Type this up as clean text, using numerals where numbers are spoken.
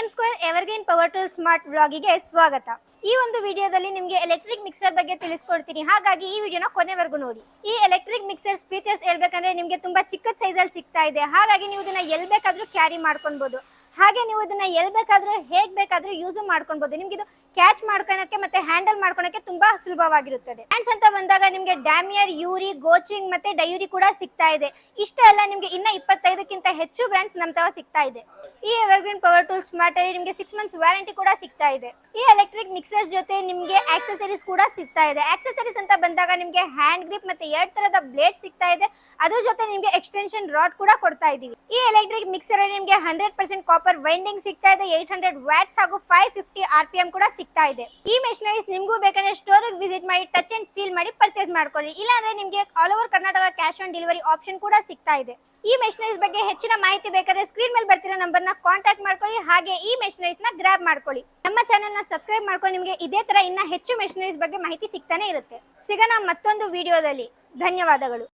M square evergreen power tool smart ವ್ಲಾಗಿಗೆ ಸ್ವಾಗತ. ಈ ಒಂದು ವಿಡಿಯೋದಲ್ಲಿ ನಿಮಗೆ ಎಲೆಕ್ಟ್ರಿಕ್ ಮಿಕ್ಸರ್ ಬಗ್ಗೆ ತಿಳಿಸ್ಕೊಡ್ತೀನಿ, ಹಾಗಾಗಿ ಈ ವಿಡಿಯೋನ ಕೊನೆವರೆಗೂ ನೋಡಿ. ಈ ಎಲೆಕ್ಟ್ರಿಕ್ ಮಿಕ್ಸರ್ ಫೀಚರ್ಸ್ ಹೇಳ್ಬೇಕಂದ್ರೆ ನಿಮಗೆ ತುಂಬಾ ಚಿಕ್ಕದ ಸೈಜಲ್ಲಿ ಸಿಗ್ತಾ ಇದೆ, ಹಾಗಾಗಿ ನೀವು ಇದನ್ನ ಎಲ್ಲಿ ಬೇಕಾದ್ರೂ ಕ್ಯಾರಿ ಮಾಡ್ಕೊಳ್ಬಹುದು. ಹಾಗೆ ನೀವು ಇದನ್ನ ಎಲ್ಲಿ ಬೇಕಾದ್ರೂ ಹೇಗೆ ಬೇಕಾದ್ರೂ ಯೂಸ್ ಮಾಡ್ಕೊಳ್ಬಹುದು. ನಿಮ್ಗೆ ಇದು ಕ್ಯಾಚ್ ಮಾಡ್ಕೊಳಕ್ಕೆ ಮತ್ತೆ ಹ್ಯಾಂಡಲ್ ಮಾಡ್ಕೊಳಕ್ಕೆ ತುಂಬಾ ಸುಲಭವಾಗಿರುತ್ತದೆ. ಹ್ಯಾಂಡ್ಸ್ ಅಂತ ಬಂದಾಗ ನಿಮಗೆ ಡ್ಯಾಮಿಯರ್, ಯೂರಿ, ಗೋಚಿಂಗ್ ಮತ್ತೆ ಡಯೂರಿ ಕೂಡ ಸಿಗ್ತಾ ಇದೆ. ಇಷ್ಟೇ ಅಲ್ಲ, ನಿಮಗೆ ಇನ್ನ 25ಕ್ಕಿಂತ ಹೆಚ್ಚು ಬ್ರ್ಯಾಂಡ್ಸ್ ನಮ್ಮ ತವ ಸಿಗ್ತಾ ಇದೆ. ಈ ಎವರ್ಗ್ರೀನ್ ಪವರ್ ಟೂಲ್ ಸ್ಮಾರ್ಟ್ ಅಲ್ಲಿ ನಿಮಗೆ 6 ಮಂತ್ಸ್ ವ್ಯಾರಂಟಿ ಕೂಡ ಸಿಗ್ತಾ ಇದೆ. ಈ ಎಲೆಕ್ಟ್ರಿಕ್ ಮಿಕ್ಸರ್ ಜೊತೆ ನಿಮಗೆ ಆಕ್ಸೆಸರೀಸ್ ಕೂಡ ಸಿಗ್ತಾ ಇದೆ. ಆಕ್ಸೆಸರೀಸ್ ಅಂತ ಬಂದಾಗ ನಿಮಗೆ ಹ್ಯಾಂಡ್ ಗ್ರಿಪ್ ಮತ್ತೆ 2 ತರದ ಬ್ಲೇಡ್ ಸಿಗ್ತಾ ಇದೆ. ಅದ್ರ ಜೊತೆ ನಿಮಗೆ ಎಕ್ಸ್ಟೆನ್ಷನ್ ರಾಡ್ ಕೂಡ ಕೊಡ್ತಾ ಇದೀವಿ. ಈ ಎಲೆಕ್ಟ್ರಿಕ್ ಮಿಕ್ಸರ್ ಅಲ್ಲಿ ನಿಮಗೆ 100% ಕಾಪರ್ ವೈಂಡಿಂಗ್ ಸಿಗ್ತಾ ಇದೆ. 800 ವ್ಯಾಟ್ಸ್ ಹಾಗೂ 550 RPM ಕೂಡ ಸಿಗ್ತಾ ಇದೆ. ಈ ಮೆಷಿನರೀಸ್ ನಿಮಗೂ ಬೇಕಂದ್ರೆ ಸ್ಟೋರ್ ವಿಸಿಟ್ ಮಾಡಿ ಟಚ್ ಅಂಡ್ ಫೀಲ್ ಮಾಡಿ ಪರ್ಚೇಸ್ ಮಾಡ್ಕೊಳ್ಳಿ. ಇಲ್ಲಾಂದ್ರೆ ನಿಮಗೆ all over Karnataka cash on delivery option ಕೂಡ ಸಿಗ್ತಾ ಇದೆ. ಈ ಮೆಷಿನರೀಸ್ ಬಗ್ಗೆ ಹೆಚ್ಚಿನ ಮಾಹಿತಿ ಬೇಕಾದ್ರೆ ಸ್ಕ್ರೀನ್ ಮೇಲೆ ಬರ್ತಿರೋ ನಂಬರ್ನ ಕಾಂಟ್ಯಾಕ್ಟ್ ಮಾಡ್ಕೊಳ್ಳಿ. ಹಾಗೆ ಈ ಮೆಷಿನರೀಸ್ ನ ಗ್ರಾಬ್ ಮಾಡ್ಕೊಳ್ಳಿ. ನಮ್ಮ ಚಾನೆಲ್ ನ ಸಬ್ಸ್ಕ್ರೈಬ್ ಮಾಡ್ಕೊಂಡು ನಿಮಗೆ ಇದೇ ತರ ಇನ್ನ ಹೆಚ್ಚು ಮೆಷಿನರೀಸ್ ಬಗ್ಗೆ ಮಾಹಿತಿ ಸಿಗ್ತಾನೆ ಇರುತ್ತೆ. ಸಿಗೋಣ ಮತ್ತೊಂದು ವಿಡಿಯೋದಲ್ಲಿ. ಧನ್ಯವಾದಗಳು.